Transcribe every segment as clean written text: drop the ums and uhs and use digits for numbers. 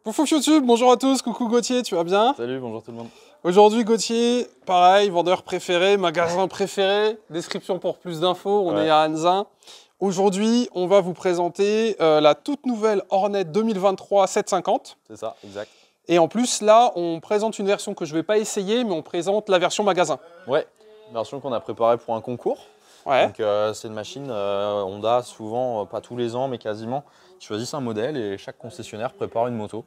Coucou YouTube, bonjour à tous, coucou Gauthier, tu vas bien? Salut, bonjour tout le monde. Aujourd'hui Gauthier, pareil, vendeur préféré, magasin préféré, description pour plus d'infos, on est à Anzin. Aujourd'hui, on va vous présenter la toute nouvelle Hornet 2023 750. C'est ça, exact. Et en plus, là, on présente une version que je ne vais pas essayer, mais on présente la version magasin. Ouais, version qu'on a préparée pour un concours. Ouais. Donc c'est une machine Honda, souvent, pas tous les ans, mais quasiment. Ils choisissent un modèle et chaque concessionnaire prépare une moto.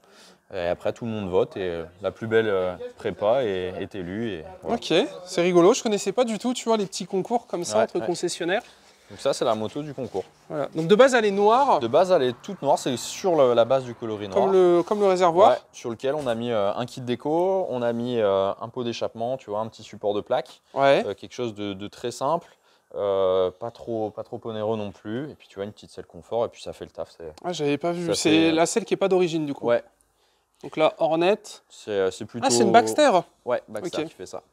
Et après, tout le monde vote et la plus belle prépa est élue. Et voilà. Ok, c'est rigolo, je ne connaissais pas du tout, tu vois, les petits concours comme ça entre concessionnaires. Donc ça, c'est la moto du concours. Voilà. Donc de base, elle est noire. De base, elle est toute noire, c'est sur la base du coloris noir. Comme le réservoir. Ouais, sur lequel on a mis un kit déco, on a mis un pot d'échappement, tu vois, un petit support de plaque. Ouais. Quelque chose de très simple. Pas trop onéreux non plus, et puis tu vois une petite selle confort et puis ça fait le taf. Ah, j'avais pas vu, c'est la selle qui est pas d'origine du coup. Ouais. Donc la Hornet. C'est plutôt. Ah, c'est une Baxter. Ouais, Baxter qui fait ça.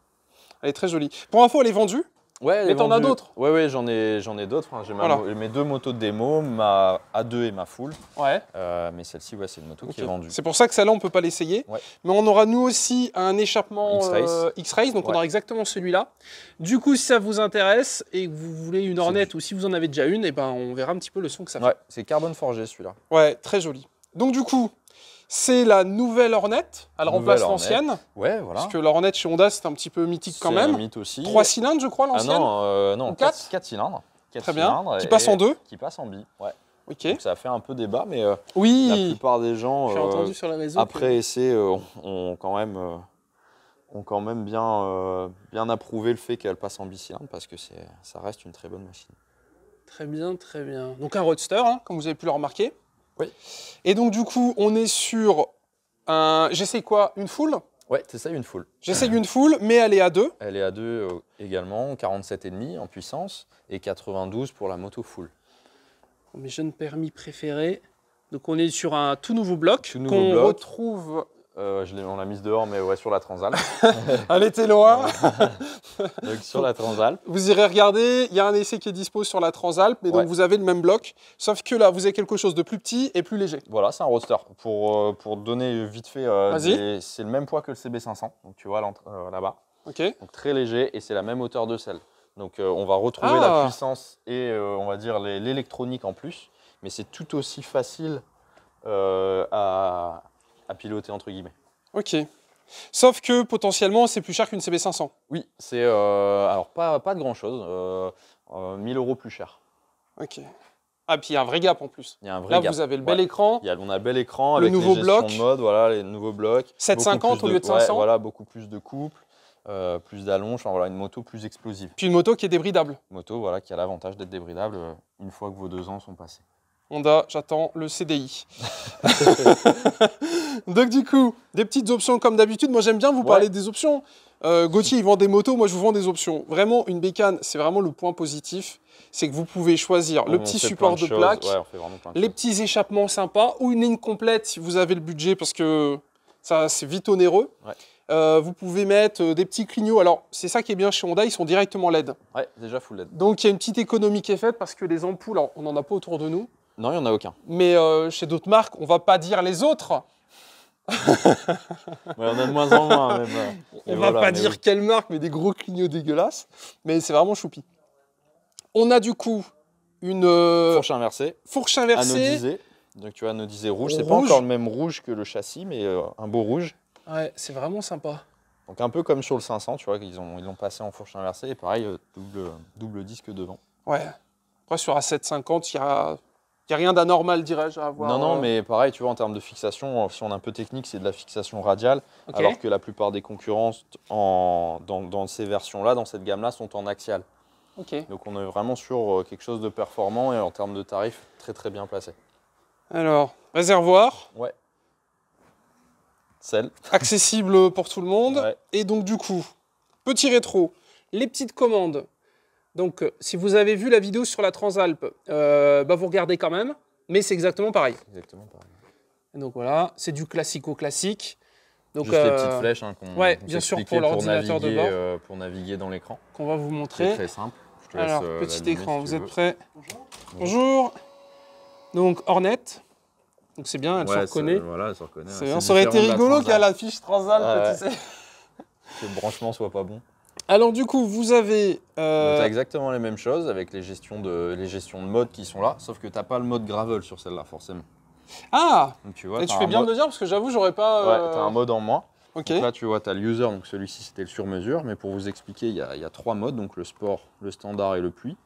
Elle est très jolie. Pour info, elle est vendue. Ouais, mais t'en as d'autres. Ouais, j'en ai d'autres. Enfin, j'ai mes deux motos de démo, ma A2 et ma full. Ouais. Mais celle-ci, ouais, c'est une moto qui est vendue. C'est pour ça que celle-là, on peut pas l'essayer. Ouais. Mais on aura nous aussi un échappement X-Race, donc on aura exactement celui-là. Du coup, si ça vous intéresse et que vous voulez une Hornet ou si vous en avez déjà une, et ben on verra un petit peu le son que ça fait. Ouais, c'est carbone forgé celui-là. Ouais, très joli. Donc du coup, c'est la nouvelle Hornet. Elle remplace l'ancienne. Ouais, voilà. Parce que l'Hornet chez Honda, c'est un petit peu mythique quand même. C'est un mythe aussi. 3 cylindres, je crois, l'ancienne. Ah non, 4 cylindres. 4 Très bien. Cylindres qui passe en 2. Qui passe en bi, ouais. Ok. Donc ça a fait un peu débat, mais oui, la plupart des gens, j'ai entendu sur les réseaux après essai, ont quand même bien approuvé le fait qu'elle passe en bicylindre parce que ça reste une très bonne machine. Très bien, très bien. Donc un roadster, hein, comme vous avez pu le remarquer. Oui. Et donc du coup, on est sur un... J'essaye quoi? Une full? Ouais, c'est ça, une full. J'essaye une full, mais elle est à 2. Elle est à 2 également, 47,5 en puissance et 92 pour la moto full. Mes jeunes permis préférés. Donc on est sur un tout nouveau bloc qu'on retrouve... on l'a mise dehors, mais ouais, sur la Transalp. Elle était loin. Donc sur la Transalp. Vous irez regarder, il y a un essai qui est dispo sur la Transalp, mais donc vous avez le même bloc, sauf que là, vous avez quelque chose de plus petit et plus léger. Voilà, c'est un roadster. Pour donner vite fait, c'est le même poids que le CB500, donc tu vois là-bas. Okay. Donc très léger et c'est la même hauteur de selle. Donc on va retrouver la puissance et on va dire l'électronique en plus, mais c'est tout aussi facile à piloter entre guillemets. Ok. Sauf que potentiellement c'est plus cher qu'une CB500. Oui, c'est alors pas de grand chose, 1000 € plus cher. Ok. Ah, puis il y a un vrai gap en plus. Il y a un vrai gap. Là, vous avez le bel écran. On a le bel écran le avec nouveau les gestions bloc. de mode, voilà, les nouveaux blocs. 750 au lieu de 500. Ouais, voilà, beaucoup plus de couple, plus d'allonge, enfin, voilà, une moto plus explosive. Puis une moto qui est débridable. Une moto voilà, qui a l'avantage d'être débridable une fois que vos 2 ans sont passés. Honda, j'attends le CDI. Donc du coup, des petites options comme d'habitude. Moi j'aime bien vous parler des options. Gauthier il vend des motos, moi je vous vends des options. Vraiment une bécane, c'est vraiment le point positif. C'est que vous pouvez choisir le petit support de plaque, les petits échappements sympas ou une ligne complète si vous avez le budget parce que ça c'est vite onéreux. Ouais. Vous pouvez mettre des petits clignots. Alors c'est ça qui est bien chez Honda, ils sont directement LED. Ouais, déjà full LED. Donc il y a une petite économie qui est faite parce que les ampoules, alors, on n'en a pas autour de nous. Non, il n'y en a aucun. Mais chez d'autres marques, on ne va pas dire les autres. On a de moins en moins. Même, on ne va pas dire quelle marque, mais des gros clignots dégueulasses. Mais c'est vraiment choupi. On a du coup une... fourche inversée. Fourche inversée. Anodisée. Donc tu vois, anodisé rouge. C'est pas encore le même rouge que le châssis, mais un beau rouge. Ouais, c'est vraiment sympa. Donc un peu comme sur le 500, tu vois, ils l'ont passé en fourche inversée. Et pareil, double disque devant. Ouais. Après, sur la 750, il n'y a rien d'anormal, dirais-je, à avoir. Non, mais pareil, tu vois, en termes de fixation, si on est un peu technique, c'est de la fixation radiale, alors que la plupart des concurrents dans ces versions-là, dans cette gamme-là, sont en axial. Donc on est vraiment sur quelque chose de performant et en termes de tarifs, très très bien placé. Alors, réservoir. Ouais. Selle. Accessible pour tout le monde. Ouais. Et donc du coup, petit rétro, les petites commandes. Donc, si vous avez vu la vidéo sur la Transalp, vous regardez quand même, mais c'est exactement pareil. Exactement pareil. Et donc voilà, c'est du classico-classique. Donc, juste les petites flèches qu'on bien sûr, pour l'ordinateur de bord. Pour naviguer dans l'écran. Qu'on va vous montrer. C'est très simple. Je te Alors, laisse petit écran, vous êtes prêts? Bonjour. Donc, Hornet. Donc c'est bien, elle se reconnaît. Voilà, elle se reconnaît. Ça aurait été rigolo qu'à la fiche Transalp, tu sais. Que le branchement soit pas bon. Alors du coup, vous avez... Tu as exactement les mêmes choses avec les gestions de mode qui sont là, sauf que tu n'as pas le mode gravel sur celle-là, forcément. Ah. Donc, tu vois, et tu fais bien de me dire, parce que j'avoue, j'aurais pas... Ouais, tu as un mode en moins. Okay. Donc là, tu vois, tu as le user, donc celui-ci, c'était le sur-mesure. Mais pour vous expliquer, il y a 3 modes, donc le sport, le standard et le pluie.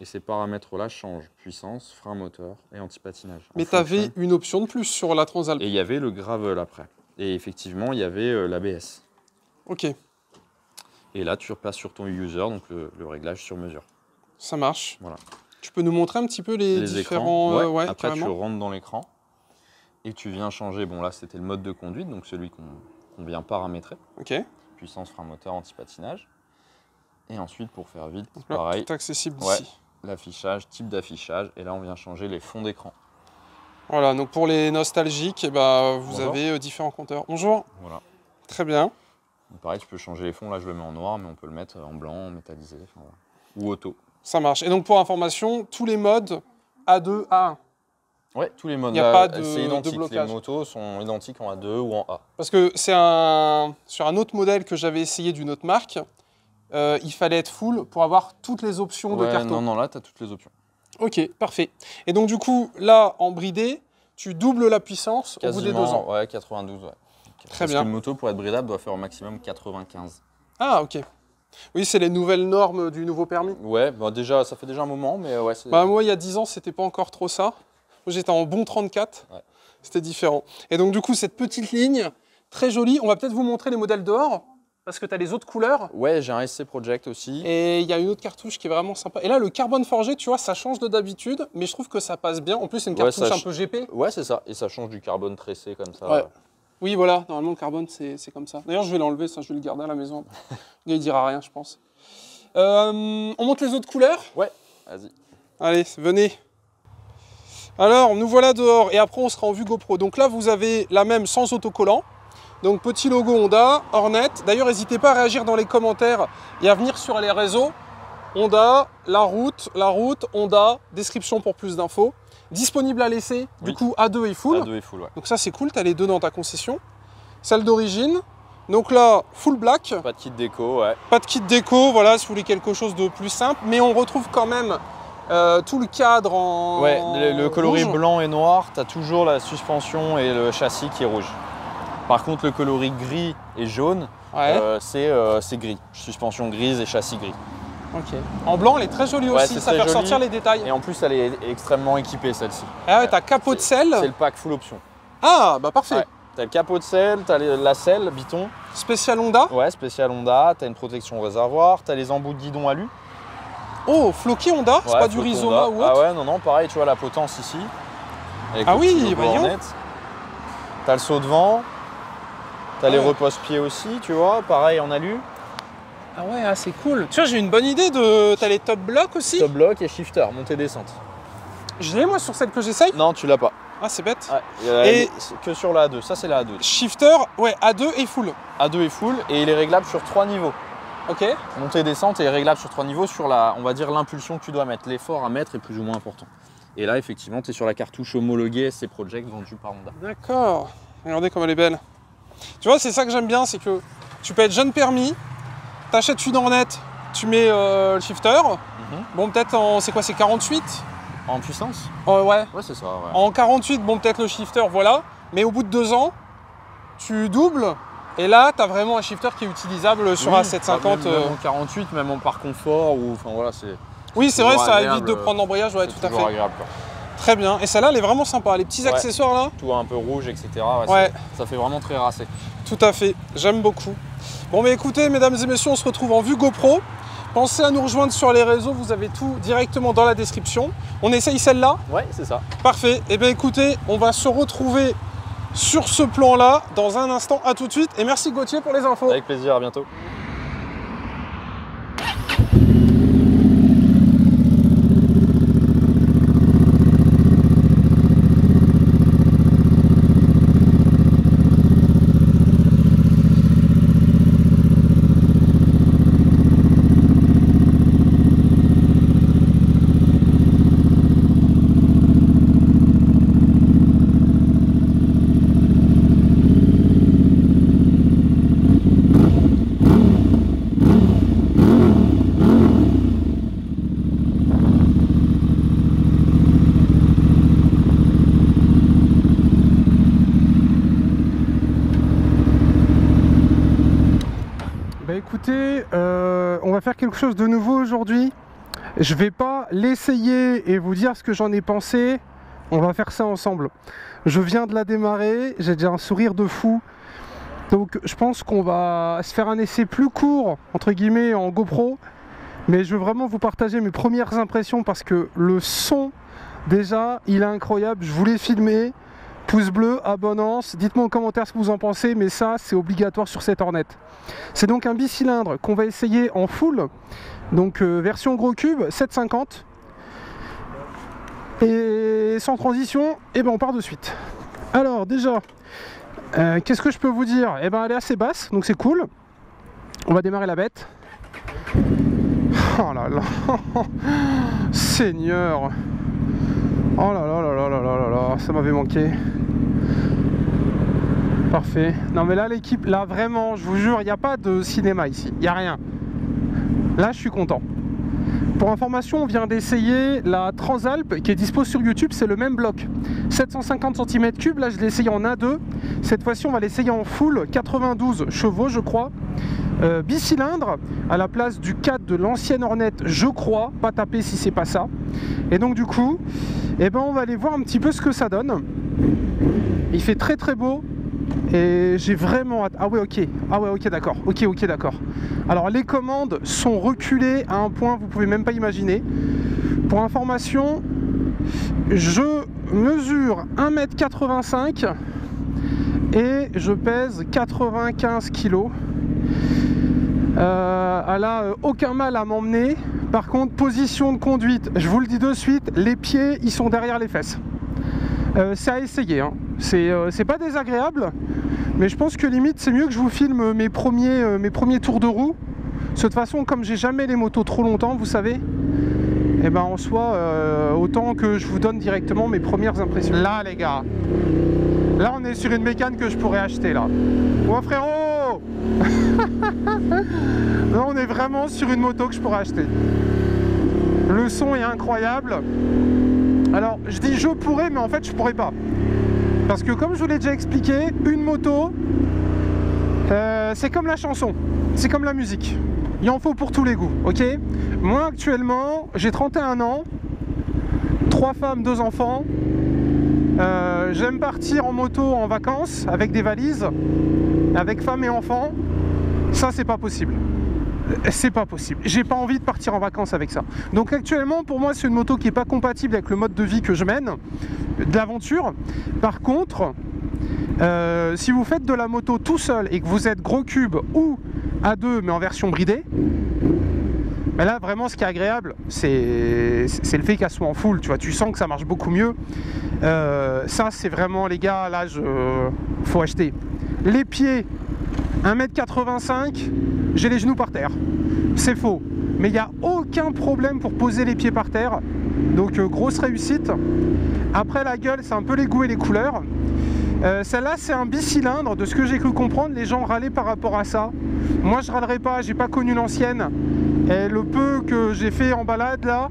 Et ces paramètres-là changent. Puissance, frein moteur et anti-patinage. Mais tu avais une option de plus sur la Transalp. Et il y avait le gravel après. Et effectivement, il y avait l'ABS. Ok. Et là, tu repasses sur ton user, donc le réglage sur mesure. Ça marche. Voilà. Tu peux nous montrer un petit peu les différents... Ouais, après, carrément. Tu rentres dans l'écran et tu viens changer. Bon, là, c'était le mode de conduite, donc celui qu'on vient paramétrer. Ok. Puissance, frein moteur, anti-patinage. Et ensuite, pour faire vite, là, pareil. Tout accessible d'ici. L'affichage, type d'affichage. Et là, on vient changer les fonds d'écran. Voilà, donc pour les nostalgiques, vous avez différents compteurs. Bonjour. Voilà. Très bien. Donc pareil, tu peux changer les fonds. Là, je le mets en noir, mais on peut le mettre en blanc, métallisé, voilà. Ou auto. Ça marche. Et donc, pour information, tous les modes A2, A1. Ouais, tous les modes. Il n'y a pas de c'est identique. blocage. Les motos sont identiques en A2 ou en A. Parce que c'est sur un autre modèle que j'avais essayé d'une autre marque, il fallait être full pour avoir toutes les options de carton. Non, là, tu as toutes les options. Ok, parfait. Et donc, du coup, là, en bridé, tu doubles la puissance au bout des 2 ans. Ouais, 92, ouais. Très bien. Parce qu'une moto, pour être bridable, doit faire au maximum 95. Ah, ok. Oui, c'est les nouvelles normes du nouveau permis. Ouais, déjà, ça fait déjà un moment, mais ouais. Moi, il y a 10 ans, c'était pas encore trop ça. Moi, j'étais en bon 34. Ouais. C'était différent. Et donc, du coup, cette petite ligne, très jolie. On va peut-être vous montrer les modèles dehors, parce que tu as les autres couleurs. Ouais, j'ai un SC Project aussi. Et il y a une autre cartouche qui est vraiment sympa. Et là, le carbone forgé, tu vois, ça change de d'habitude, mais je trouve que ça passe bien. En plus, c'est une cartouche un peu GP. Ouais, c'est ça. Et ça change du carbone tressé comme ça. Ouais. Oui, voilà, normalement le carbone c'est comme ça. D'ailleurs, je vais l'enlever, ça je vais le garder à la maison. Il ne dira rien, je pense. On monte les autres couleurs? Ouais, vas-y. Allez, venez. Alors, nous voilà dehors et après on sera en vue GoPro. Donc là, vous avez la même sans autocollant. Donc petit logo Honda, Hornet. D'ailleurs, n'hésitez pas à réagir dans les commentaires et à venir sur les réseaux. Honda, la route, Honda, description pour plus d'infos. Disponible à l'essai, du coup A2 et full. A2 et full, ouais. Donc ça c'est cool, tu as les deux dans ta concession. Celle d'origine. Donc là, full black. Pas de kit déco, ouais. Pas de kit déco, voilà, si vous voulez quelque chose de plus simple. Mais on retrouve quand même tout le cadre en ouais, le coloris rouge. Blanc et noir, tu as toujours la suspension et le châssis qui est rouge. Par contre, le coloris gris et jaune, ouais. C'est gris. Suspension grise et châssis gris. Ok. En blanc, elle est très jolie aussi, ça fait ressortir les détails. Et en plus, elle est extrêmement équipée, celle-ci. Ah ouais, t'as capot de selle. C'est le pack full option. Ah, bah parfait. Ouais. T'as le capot de selle, t'as la selle, Biton. Spécial Honda. Ouais, spécial Honda. T'as une protection réservoir, t'as les embouts de guidon alu. Oh, floqué Honda, ouais, c'est pas du Rizoma ou autre. Ah ouais, non, pareil, tu vois la potence ici. Ah oui, voyons. T'as le saut de vent. T'as les repose-pieds aussi, tu vois, pareil en alu. Ah ouais, c'est cool. Tu vois, j'ai une bonne idée de... T'as les top blocks aussi. Top block et shifter, montée-descente. Je l'ai moi sur celle que j'essaye? Non, tu l'as pas. Ah, c'est bête. Ouais, et que sur la A2, ça c'est la A2. Shifter, ouais, A2 et full. A2 et full, et il est réglable sur 3 niveaux. Ok. Montée-descente est réglable sur 3 niveaux sur on va dire l'impulsion que tu dois mettre. L'effort à mettre est plus ou moins important. Et là, effectivement, tu es sur la cartouche homologuée SC Project vendue par Honda. D'accord. Regardez comme elle est belle. Tu vois, c'est ça que j'aime bien, c'est que tu peux être jeune permis, t'achètes une Hornet, tu mets le shifter. Bon, peut-être c'est quoi, c'est 48 en puissance? Ouais. Ouais, c'est ça. Ouais. En 48, bon, peut-être le shifter, voilà. Mais au bout de 2 ans, tu doubles. Et là, tu as vraiment un shifter qui est utilisable sur A750. Même en 48, même en par confort. Enfin, voilà, oui, c'est vrai, ça évite de prendre l'embrayage. Ouais, tout à fait. Agréable, quoi. Très bien. Et celle-là, elle est vraiment sympa. Les petits accessoires là. Tout un peu rouge, etc. Ouais. Ça fait vraiment très racé. Tout à fait. J'aime beaucoup. Bon, mais écoutez, mesdames et messieurs, on se retrouve en vue GoPro. Pensez à nous rejoindre sur les réseaux. Vous avez tout directement dans la description. On essaye celle-là? Ouais, c'est ça. Parfait. Eh bien, écoutez, on va se retrouver sur ce plan-là dans un instant. À tout de suite. Et merci Gauthier pour les infos. Avec plaisir. À bientôt. écoutez, on va faire quelque chose de nouveau aujourd'hui. Je vais pas l'essayer et vous dire ce que j'en ai pensé. On va faire ça ensemble. Je viens de la démarrer, j'ai déjà un sourire de fou. Donc je pense qu'on va se faire un essai plus court, entre guillemets, en GoPro. Mais je veux vraiment vous partager mes premières impressions parce que le son, déjà, il est incroyable. Je voulais filmer. Pouce bleu, abonnance, dites-moi en commentaire ce que vous en pensez, mais ça, c'est obligatoire sur cette Hornet. C'est donc un bicylindre qu'on va essayer en full, donc version gros cube, 750. Et sans transition, et ben on part de suite. Alors déjà, qu'est-ce que je peux vous dire? Eh ben elle est assez basse, donc c'est cool. On va démarrer la bête. Oh là là, Seigneur. Oh là là là là là là là, ça m'avait manqué. Parfait. Non mais là l'équipe, là vraiment, je vous jure, il n'y a pas de cinéma ici, il n'y a rien. Là je suis content. Pour information, on vient d'essayer la Transalp qui est dispo sur YouTube, c'est le même bloc. 750 cm3, là je l'ai essayé en A2. Cette fois-ci on va l'essayer en full, 92 chevaux je crois. Bicylindre à la place du 4 de l'ancienne Hornet, je crois, pas taper si c'est pas ça. Et donc du coup, eh ben, on va aller voir un petit peu ce que ça donne. Il fait très très beau. Et j'ai vraiment hâte. Ah ouais ok d'accord. Ok d'accord. Alors les commandes sont reculées à un point vous pouvez même pas imaginer. Pour information, je mesure 1,85 m et je pèse 95 kg. Elle a aucun mal à m'emmener. Par contre, position de conduite, je vous le dis de suite, les pieds ils sont derrière les fesses. C'est à essayer, hein. C'est pas désagréable, mais je pense que limite c'est mieux que je vous filme mes premiers tours de roue. De toute façon, comme j'ai jamais les motos trop longtemps, vous savez, et ben en soi, autant que je vous donne directement mes premières impressions. Là les gars, là on est sur une bécane que je pourrais acheter là. Oh frérot. Là on est vraiment sur une moto que je pourrais acheter. Le son est incroyable. Alors je dis je pourrais, mais en fait je pourrais pas. Parce que comme je vous l'ai déjà expliqué, une moto, c'est comme la chanson, c'est comme la musique. Il en faut pour tous les goûts, ok? Moi actuellement, j'ai 31 ans, 3 femmes, 2 enfants. J'aime partir en moto en vacances avec des valises, avec femme et enfants. Ça c'est pas possible. C'est pas possible. J'ai pas envie de partir en vacances avec ça. Donc actuellement pour moi c'est une moto qui est pas compatible avec le mode de vie que je mène, de l'aventure. Par contre, si vous faites de la moto tout seul et que vous êtes gros cube ou A2 mais en version bridée, mais là vraiment ce qui est agréable c'est le fait qu'elle soit en full, tu vois, tu sens que ça marche beaucoup mieux. Ça c'est vraiment les gars, là faut acheter. Les pieds 1,85 m, j'ai les genoux par terre. C'est faux. Mais il n'y a aucun problème pour poser les pieds par terre. Donc grosse réussite. Après la gueule, c'est un peu les goûts et les couleurs. Celle-là, c'est un bicylindre. De ce que j'ai cru comprendre, les gens râlaient par rapport à ça. Moi, je râlerai pas. J'ai pas connu l'ancienne. Et le peu que j'ai fait en balade là,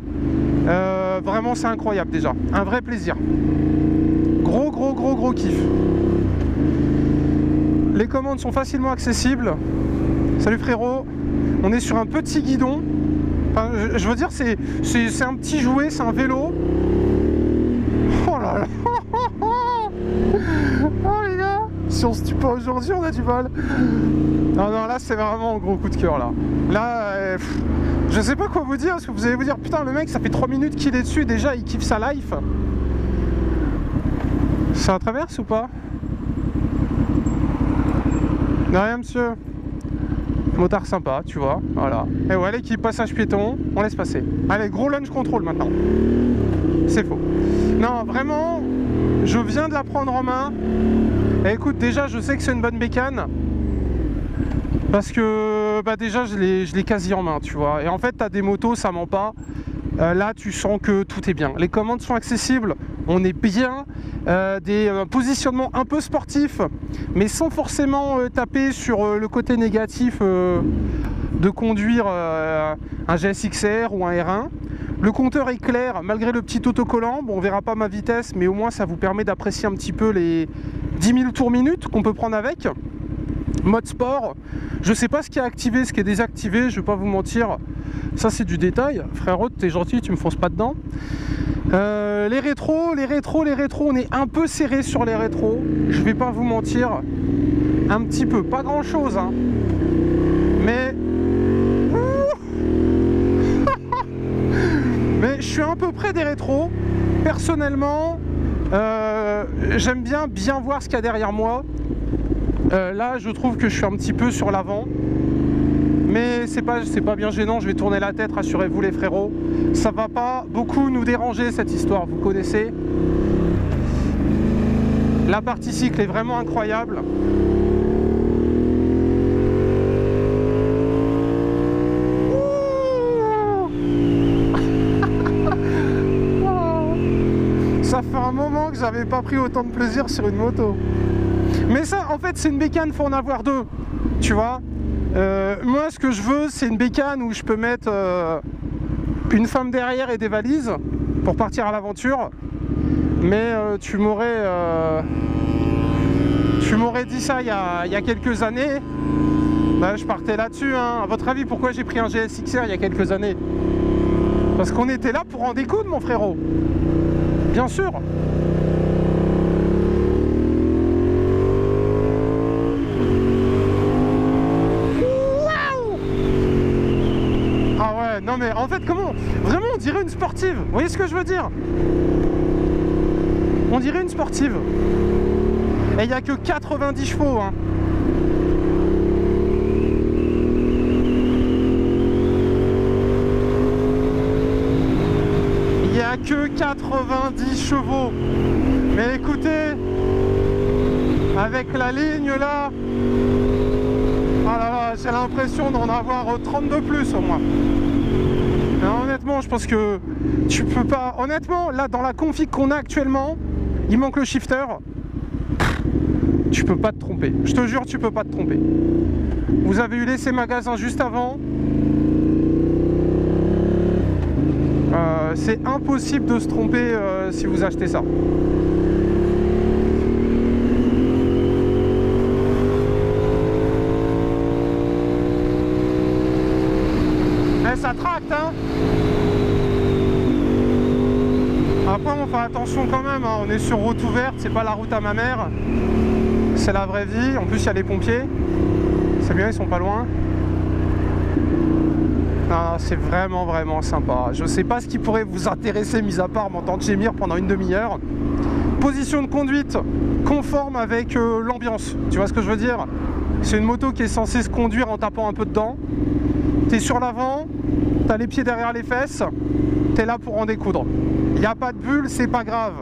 vraiment, c'est incroyable déjà. Un vrai plaisir. Gros kiff. Les commandes sont facilement accessibles. Salut frérot. On est sur un petit guidon. Enfin, je veux dire, c'est un petit jouet, c'est un vélo. Oh là là. Oh les gars. Si on se tue pas aujourd'hui, on a du mal. Non, là c'est vraiment un gros coup de cœur là. Là, je sais pas quoi vous dire, parce que vous allez vous dire, putain le mec ça fait 3 minutes qu'il est dessus, déjà il kiffe sa life. Ça traverse ou pas? Non rien monsieur. Motard sympa, tu vois, voilà. Et ouais, l'équipe passage piéton, on laisse passer. Allez, gros launch control maintenant. C'est faux. Non, vraiment, je viens de la prendre en main. Et écoute, déjà, je sais que c'est une bonne bécane. Parce que, bah déjà, je l'ai quasi en main, tu vois. Et en fait, t'as des motos, ça ment pas. Là, tu sens que tout est bien. Les commandes sont accessibles, on est bien. Des positionnements un peu sportifs, mais sans forcément taper sur le côté négatif de conduire un GSX-R ou un R1. Le compteur est clair, malgré le petit autocollant. Bon, on verra pas ma vitesse, mais au moins ça vous permet d'apprécier un petit peu les 10 000 tours minute qu'on peut prendre avec. Mode sport, je sais pas ce qui est activé, ce qui est désactivé, je vais pas vous mentir, ça c'est du détail. Frérot, t'es gentil, tu me fonces pas dedans. Les rétros, on est un peu serré sur les rétros, je vais pas vous mentir, un petit peu, pas grand chose, hein. Mais mais je suis un peu près des rétros. Personnellement, j'aime bien voir ce qu'il y a derrière moi. Là, je trouve que je suis un petit peu sur l'avant. Mais c'est pas bien gênant, je vais tourner la tête, rassurez-vous les frérots. Ça va pas beaucoup nous déranger cette histoire, vous connaissez. La partie cycle est vraiment incroyable. Ça fait un moment que j'avais pas pris autant de plaisir sur une moto. Mais ça, en fait, c'est une bécane, faut en avoir deux. Tu vois, moi, ce que je veux, c'est une bécane où je peux mettre une femme derrière et des valises pour partir à l'aventure. Mais tu m'aurais dit ça il y a quelques années. Bah, je partais là-dessus. Hein. À votre avis, pourquoi j'ai pris un GSXR il y a quelques années? Parce qu'on était là pour en découdre, mon frérot. Bien sûr. Ah ouais, non mais en fait, comment? Vraiment, on dirait une sportive. Vous voyez ce que je veux dire? On dirait une sportive. Et il n'y a que 90 chevaux. Hein. Il n'y a que 90 chevaux. Mais écoutez, avec la ligne là, ah là là, j'ai l'impression d'en avoir 30 de plus au moins. Mais honnêtement, je pense que tu peux pas. Honnêtement, là, dans la config qu'on a actuellement, il manque le shifter. Tu peux pas te tromper. Je te jure, tu peux pas te tromper. Vous avez eu laissé magasin juste avant. C'est impossible de se tromper si vous achetez ça. Eh, ça tracte, hein. Après, on fait attention quand même, hein. On est sur route ouverte, c'est pas la route à ma mère. C'est la vraie vie. En plus, il y a les pompiers. C'est bien, ils sont pas loin. C'est vraiment sympa. Je sais pas ce qui pourrait vous intéresser, mis à part m'entendre gémir pendant une demi-heure. Position de conduite conforme avec l'ambiance. Tu vois ce que je veux dire? C'est une moto qui est censée se conduire en tapant un peu dedans. T'es sur l'avant, t'as les pieds derrière les fesses, t'es là pour en découdre. Il n'y a pas de bulle, c'est pas grave.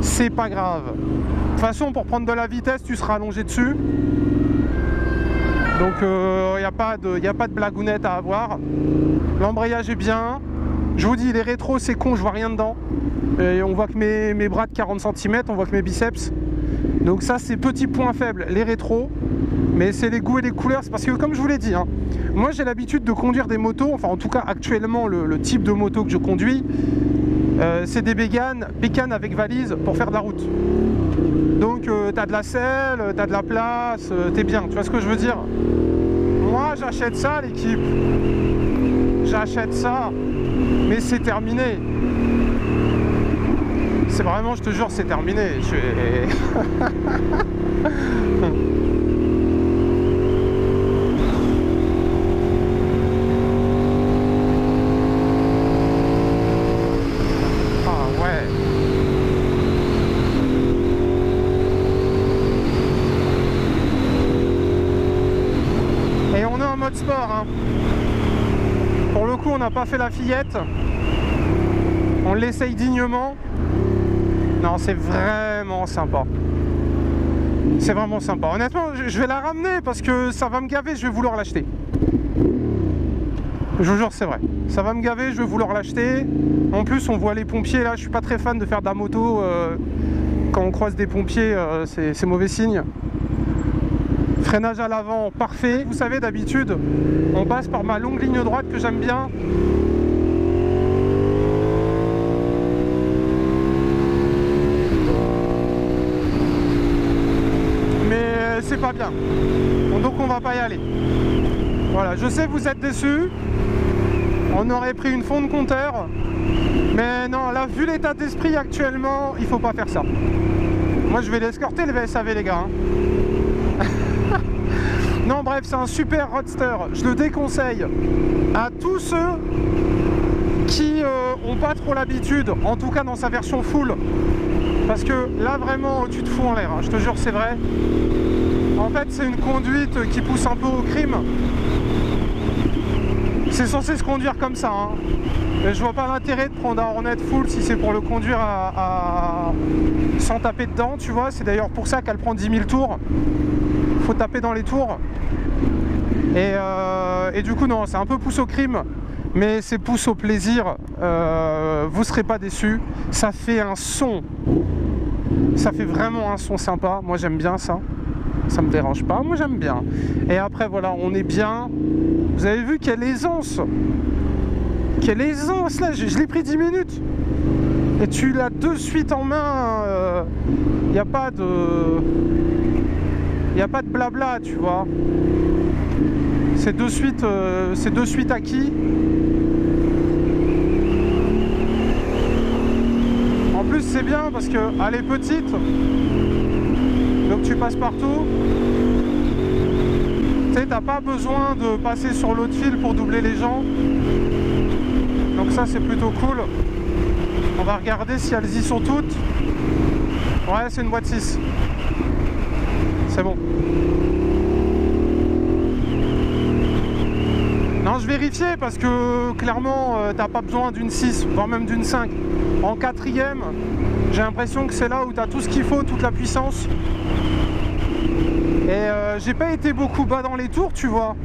C'est pas grave. De toute façon, pour prendre de la vitesse, tu seras allongé dessus. Donc il n'y a pas de blagounette à avoir. L'embrayage est bien. Je vous dis, les rétros, c'est con, je vois rien dedans. Et on voit que mes bras de 40 cm, on voit que mes biceps. Donc ça, c'est petit point faible, les rétros. Mais c'est les goûts et les couleurs. C'est parce que, comme je vous l'ai dit, hein, moi j'ai l'habitude de conduire des motos. Enfin, en tout cas, actuellement, le type de moto que je conduis, c'est des bécanes avec valise pour faire de la route. Donc t'as de la selle, t'as de la place, t'es bien, tu vois ce que je veux dire? Moi j'achète ça l'équipe. J'achète ça. Mais c'est terminé. C'est vraiment, je te jure, c'est terminé. Mode sport, hein. Pour le coup, on n'a pas fait la fillette. On l'essaye dignement. Non, c'est vraiment sympa. C'est vraiment sympa. Honnêtement, je vais la ramener parce que ça va me gaver, je vais vouloir l'acheter. Je vous jure, c'est vrai. Ça va me gaver, je vais vouloir l'acheter. En plus, on voit les pompiers là. Je suis pas très fan de faire de la moto. Quand on croise des pompiers, c'est mauvais signe. Freinage à l'avant, parfait. Vous savez, d'habitude, on passe par ma longue ligne droite que j'aime bien. Mais c'est pas bien. Donc on va pas y aller. Voilà, je sais que vous êtes déçus. On aurait pris une fonte compteur. Mais non, là, vu l'état d'esprit actuellement, il faut pas faire ça. Moi, je vais l'escorter le VSAV, les gars. Non, bref, c'est un super roadster. Je le déconseille à tous ceux qui ont pas trop l'habitude, en tout cas dans sa version full. Parce que là, vraiment, tu te fous en l'air. Hein. Je te jure, c'est vrai. En fait, c'est une conduite qui pousse un peu au crime. C'est censé se conduire comme ça. Hein. Mais je vois pas l'intérêt de prendre un Hornet full si c'est pour le conduire sans taper dedans, tu vois. C'est d'ailleurs pour ça qu'elle prend 10 000 tours. Faut taper dans les tours. Et du coup, non, c'est un peu pousse au crime. Mais c'est pousse au plaisir. Vous serez pas déçus. Ça fait un son. Ça fait vraiment un son sympa. Moi, j'aime bien ça. Ça me dérange pas. Moi, j'aime bien. Et après, voilà, on est bien. Vous avez vu quelle aisance. Quelle aisance là. Je l'ai pris 10 minutes. Et tu l'as de suite en main. Il n'y a pas de... Il n'y a pas de blabla, tu vois. C'est de suite acquis. En plus, c'est bien parce qu'elle est petite. Donc tu passes partout. Tu sais, t'as pas besoin de passer sur l'autre fil pour doubler les gens. Donc ça, c'est plutôt cool. On va regarder si elles y sont toutes. Ouais, c'est une boîte 6. C'est bon. Non, je vérifiais parce que clairement, t'as pas besoin d'une 6, voire même d'une 5. En quatrième, j'ai l'impression que c'est là où t'as tout ce qu'il faut, toute la puissance. Et j'ai pas été beaucoup bas dans les tours, tu vois.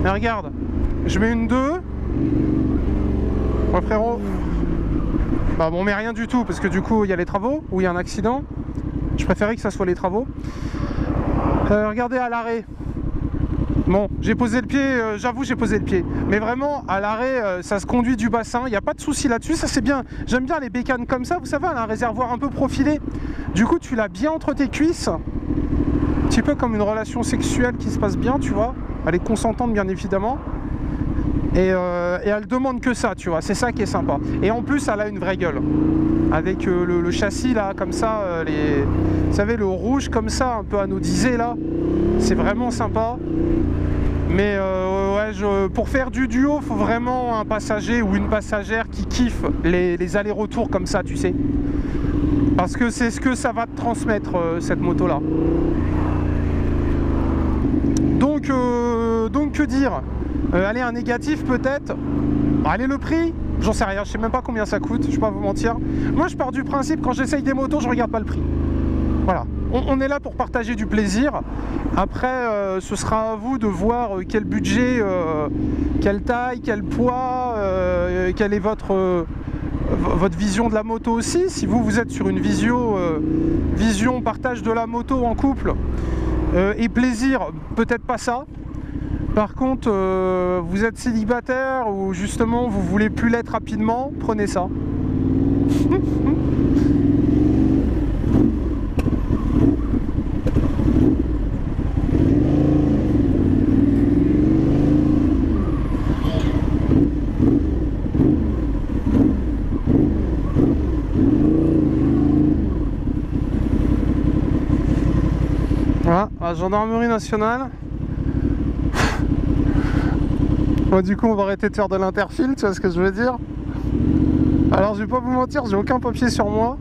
Mais regarde, je mets une 2. Ouais, frérot. Bah bon, on met rien du tout parce que du coup, il y a les travaux ou il y a un accident. Je préférais que ça soit les travaux. Regardez à l'arrêt. Bon, j'ai posé le pied, j'avoue j'ai posé le pied. Mais vraiment, à l'arrêt, ça se conduit du bassin, il n'y a pas de souci là-dessus, ça c'est bien. J'aime bien les bécanes comme ça, vous savez, elle a un réservoir un peu profilé. Du coup, tu l'as bien entre tes cuisses. Un petit peu comme une relation sexuelle qui se passe bien, tu vois. Elle est consentante, bien évidemment. Et elle demande que ça, tu vois, c'est ça qui est sympa. Et en plus, elle a une vraie gueule. Avec le châssis là, comme ça, vous savez, le rouge comme ça, un peu anodisé là. C'est vraiment sympa. Mais ouais, pour faire du duo, il faut vraiment un passager ou une passagère qui kiffe les allers-retours comme ça, tu sais. Parce que c'est ce que ça va te transmettre, cette moto-là. Donc que dire, allez, un négatif peut-être. Allez, le prix, j'en sais rien, je sais même pas combien ça coûte, je vais pas vous mentir. Moi, je pars du principe, quand j'essaye des motos, je regarde pas le prix. Voilà. On est là pour partager du plaisir. Après, ce sera à vous de voir quel budget, quelle taille, quel poids, quelle est votre vision de la moto aussi. Si vous êtes sur une vision partage de la moto en couple et plaisir, peut-être pas ça. Par contre, vous êtes célibataire ou justement vous voulez plus l'être rapidement, prenez ça. Voilà, la gendarmerie nationale. Bon, du coup, on va arrêter de faire de l'interfile, tu vois ce que je veux dire? Alors, je vais pas vous mentir, j'ai aucun papier sur moi.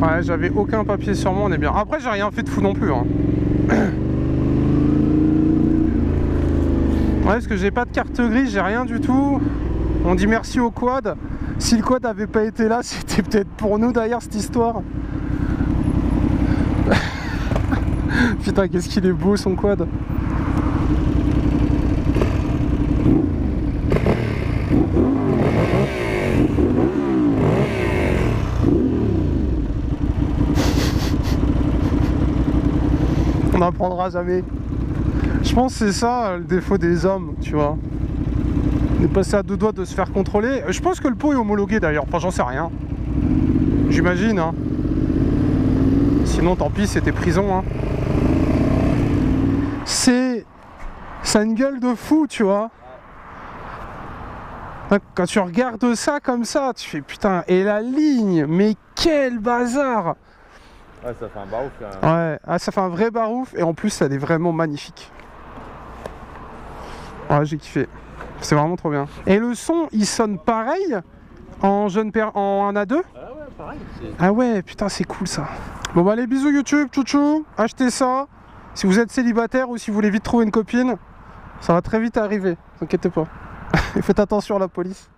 Ouais, j'avais aucun papier sur moi, on est bien. Après, j'ai rien fait de fou non plus, hein. Ouais, parce que j'ai pas de carte grise, j'ai rien du tout. On dit merci au quad. Si le quad avait pas été là, c'était peut-être pour nous d'ailleurs cette histoire. Putain, qu'est-ce qu'il est beau son quad. On n'apprendra jamais. Je pense que c'est ça le défaut des hommes, tu vois. On est passé à 2 doigts de se faire contrôler. Je pense que le pot est homologué d'ailleurs, enfin j'en sais rien. J'imagine, hein. Sinon tant pis, c'était prison, hein. Ça a une gueule de fou, tu vois. Quand tu regardes ça comme ça, tu fais putain, et la ligne, mais quel bazar! Ouais, ça fait un barouf quand même. Ouais, ah, ça fait un vrai barouf, et en plus, elle est vraiment magnifique. Ouais, j'ai kiffé. C'est vraiment trop bien. Et le son, il sonne pareil en 1A2? Ah ouais, pareil. Ah ouais, putain, c'est cool ça. Bon bah les bisous YouTube, chouchou, achetez ça. Si vous êtes célibataire ou si vous voulez vite trouver une copine, ça va très vite arriver, t'inquiète pas. Et faites attention à la police.